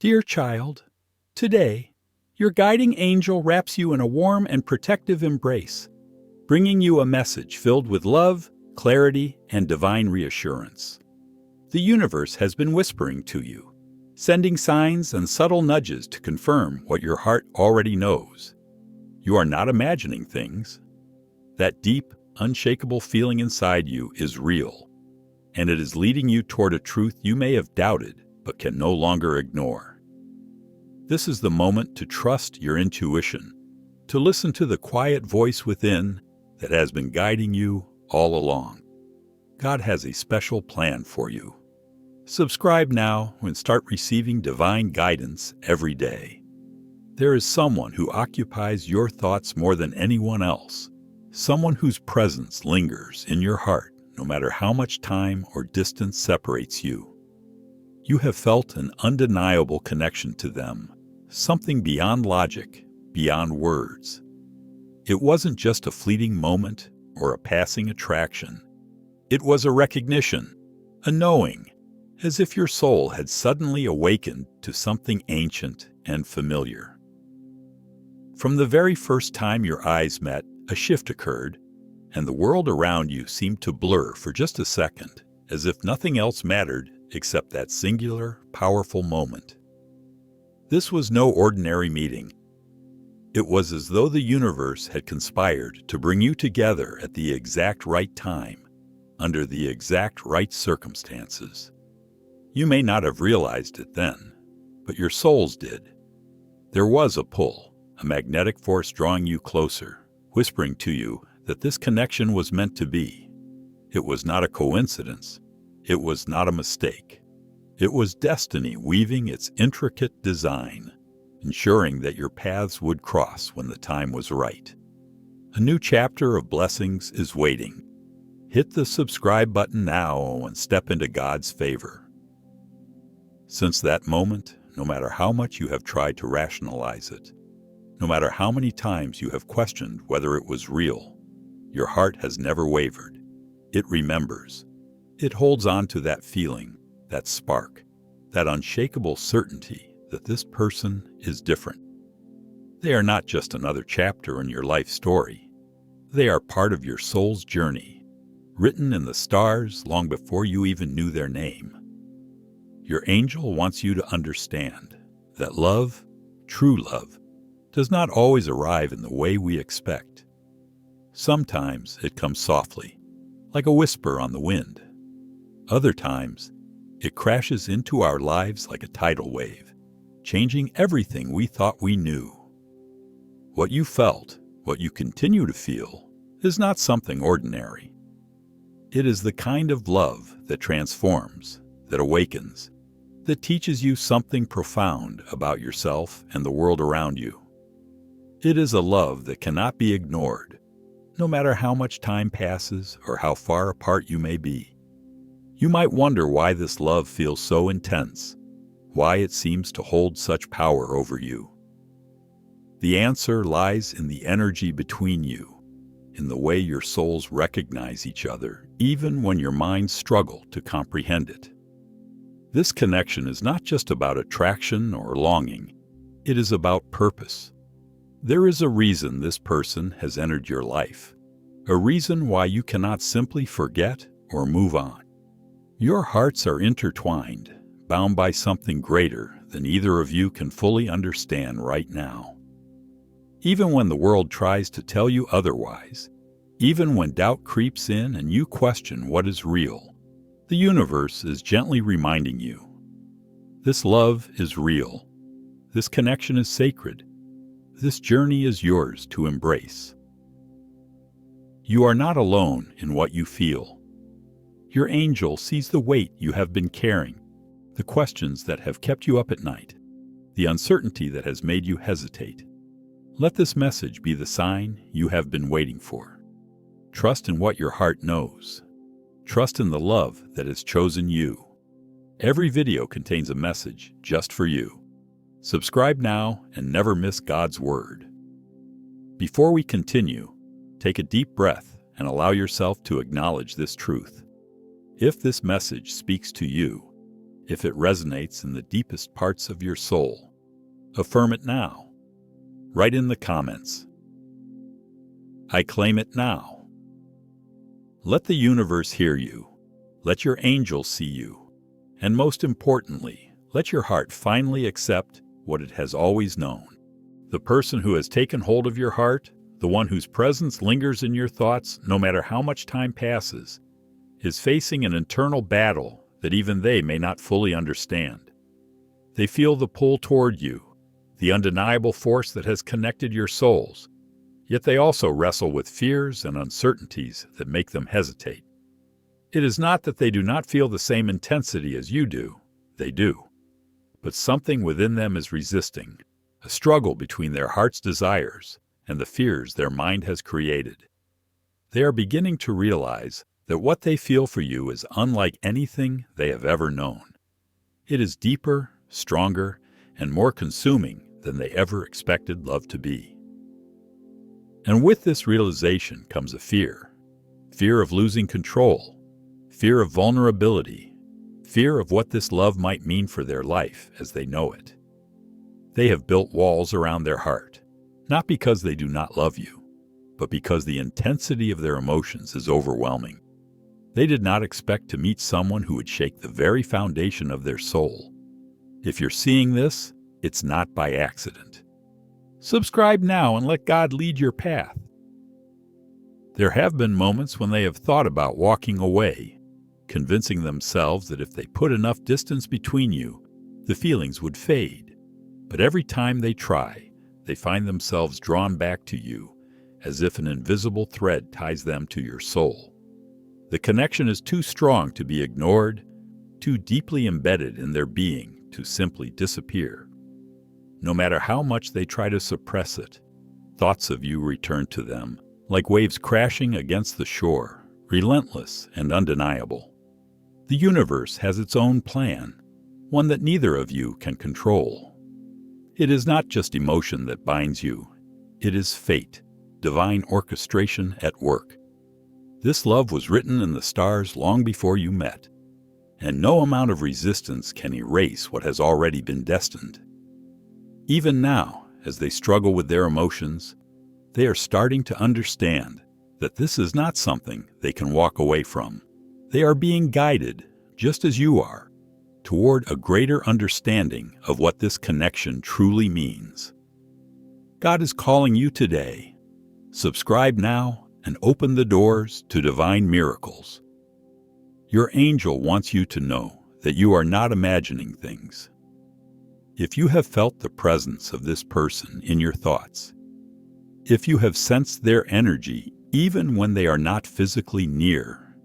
Dear child, today, your guiding angel wraps you in a warm and protective embrace, bringing you a message filled with love, clarity, and divine reassurance. The universe has been whispering to you, sending signs and subtle nudges to confirm what your heart already knows. You are not imagining things. That deep, unshakable feeling inside you is real, and it is leading you toward a truth you may have doubted but can no longer ignore. This is the moment to trust your intuition, to listen to the quiet voice within that has been guiding you all along. God has a special plan for you. Subscribe now and start receiving divine guidance every day. There is someone who occupies your thoughts more than anyone else, someone whose presence lingers in your heart no matter how much time or distance separates you. You have felt an undeniable connection to them, something beyond logic, beyond words. It wasn't just a fleeting moment or a passing attraction. It was a recognition, a knowing, as if your soul had suddenly awakened to something ancient and familiar. From the very first time your eyes met, a shift occurred, and the world around you seemed to blur for just a second, as if nothing else mattered except that singular, powerful moment. This was no ordinary meeting. It was as though the universe had conspired to bring you together at the exact right time, under the exact right circumstances. You may not have realized it then, but your souls did. There was a pull, a magnetic force drawing you closer, whispering to you that this connection was meant to be. It was not a coincidence. It was not a mistake. It was destiny weaving its intricate design, ensuring that your paths would cross when the time was right. A new chapter of blessings is waiting. Hit the subscribe button now and step into God's favor. Since that moment, no matter how much you have tried to rationalize it, no matter how many times you have questioned whether it was real, your heart has never wavered. It remembers. It holds on to that feeling, that spark, that unshakable certainty that this person is different. They are not just another chapter in your life story. They are part of your soul's journey, written in the stars long before you even knew their name. Your angel wants you to understand that love, true love, does not always arrive in the way we expect. Sometimes it comes softly, like a whisper on the wind. Other times, it crashes into our lives like a tidal wave, changing everything we thought we knew. What you felt, what you continue to feel, is not something ordinary. It is the kind of love that transforms, that awakens, that teaches you something profound about yourself and the world around you. It is a love that cannot be ignored, no matter how much time passes or how far apart you may be. You might wonder why this love feels so intense, why it seems to hold such power over you. The answer lies in the energy between you, in the way your souls recognize each other, even when your minds struggle to comprehend it. This connection is not just about attraction or longing, it is about purpose. There is a reason this person has entered your life, a reason why you cannot simply forget or move on. Your hearts are intertwined, bound by something greater than either of you can fully understand right now. Even when the world tries to tell you otherwise, even when doubt creeps in and you question what is real, the universe is gently reminding you. This love is real. This connection is sacred. This journey is yours to embrace. You are not alone in what you feel. Your angel sees the weight you have been carrying, the questions that have kept you up at night, the uncertainty that has made you hesitate. Let this message be the sign you have been waiting for. Trust in what your heart knows. Trust in the love that has chosen you. Every video contains a message just for you. Subscribe now and never miss God's word. Before we continue, take a deep breath and allow yourself to acknowledge this truth. If this message speaks to you, if it resonates in the deepest parts of your soul. Affirm it now. Write in the comments, "I claim it now." Let the universe hear you. Let your angels see you. And most importantly, let your heart finally accept what it has always known. The person who has taken hold of your heart, the one whose presence lingers in your thoughts no matter how much time passes, is facing an internal battle that even they may not fully understand. They feel the pull toward you, the undeniable force that has connected your souls, yet they also wrestle with fears and uncertainties that make them hesitate. It is not that they do not feel the same intensity as you do, they do. But something within them is resisting, a struggle between their heart's desires and the fears their mind has created. They are beginning to realize that what they feel for you is unlike anything they have ever known. It is deeper, stronger, and more consuming than they ever expected love to be. And with this realization comes a fear of losing control, fear of vulnerability, fear of what this love might mean for their life as they know it. They have built walls around their heart, not because they do not love you, but because the intensity of their emotions is overwhelming. They did not expect to meet someone who would shake the very foundation of their soul. If you're seeing this, it's not by accident. Subscribe now and let God lead your path. There have been moments when they have thought about walking away, convincing themselves that if they put enough distance between you, the feelings would fade. But every time they try, they find themselves drawn back to you, as if an invisible thread ties them to your soul. The connection is too strong to be ignored, too deeply embedded in their being to simply disappear. No matter how much they try to suppress it, thoughts of you return to them, like waves crashing against the shore, relentless and undeniable. The universe has its own plan, one that neither of you can control. It is not just emotion that binds you, it is fate, divine orchestration at work. This love was written in the stars long before you met, and no amount of resistance can erase what has already been destined. Even now, as they struggle with their emotions, they are starting to understand that this is not something they can walk away from. They are being guided, just as you are, toward a greater understanding of what this connection truly means. God is calling you today. Subscribe now and open the doors to divine miracles. Your angel wants you to know that you are not imagining things. If you have felt the presence of this person in your thoughts, if you have sensed their energy even when they are not physically near,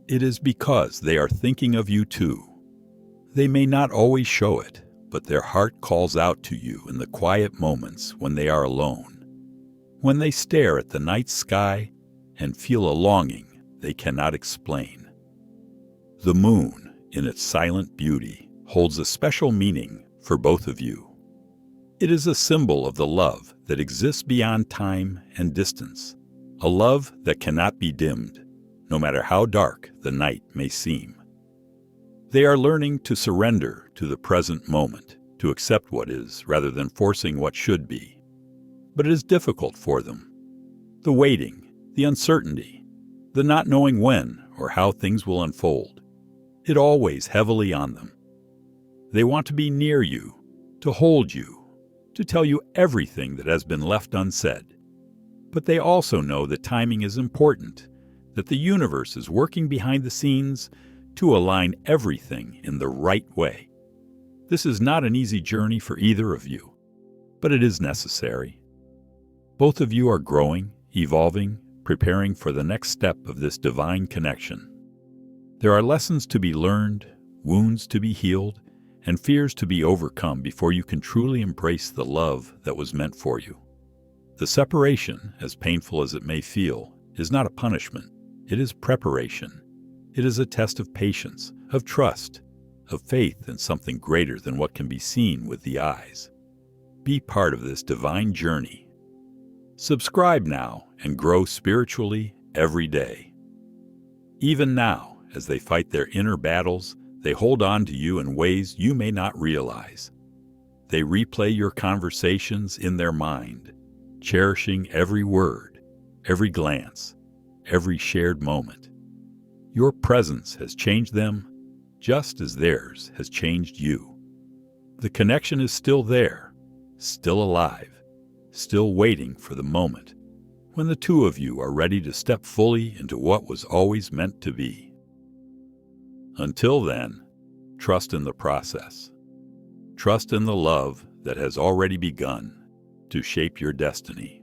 it is because they are thinking of you too. They may not always show it, but their heart calls out to you in the quiet moments when they are alone, when they stare at the night sky and feel a longing they cannot explain. The moon, in its silent beauty, holds a special meaning for both of you. It is a symbol of the love that exists beyond time and distance, a love that cannot be dimmed, no matter how dark the night may seem. They are learning to surrender to the present moment, to accept what is rather than forcing what should be. But it is difficult for them. The waiting, the uncertainty, the not knowing when or how things will unfold, it all weighs heavily on them. They want to be near you, to hold you, to tell you everything that has been left unsaid. But they also know that timing is important, that the universe is working behind the scenes to align everything in the right way. This is not an easy journey for either of you, but it is necessary. Both of you are growing, evolving, preparing for the next step of this divine connection. There are lessons to be learned, wounds to be healed, and fears to be overcome before you can truly embrace the love that was meant for you. The separation, as painful as it may feel, is not a punishment. It is preparation. It is a test of patience, of trust, of faith in something greater than what can be seen with the eyes. Be part of this divine journey. Subscribe now and grow spiritually every day. Even now, as they fight their inner battles, They hold on to you in ways you may not realize. They replay your conversations in their mind, cherishing every word, every glance, every shared moment. Your presence has changed them just as theirs has changed you. The connection is still there, still alive, still waiting for the moment when the two of you are ready to step fully into what was always meant to be. Until then, trust in the process. Trust in the love that has already begun to shape your destiny.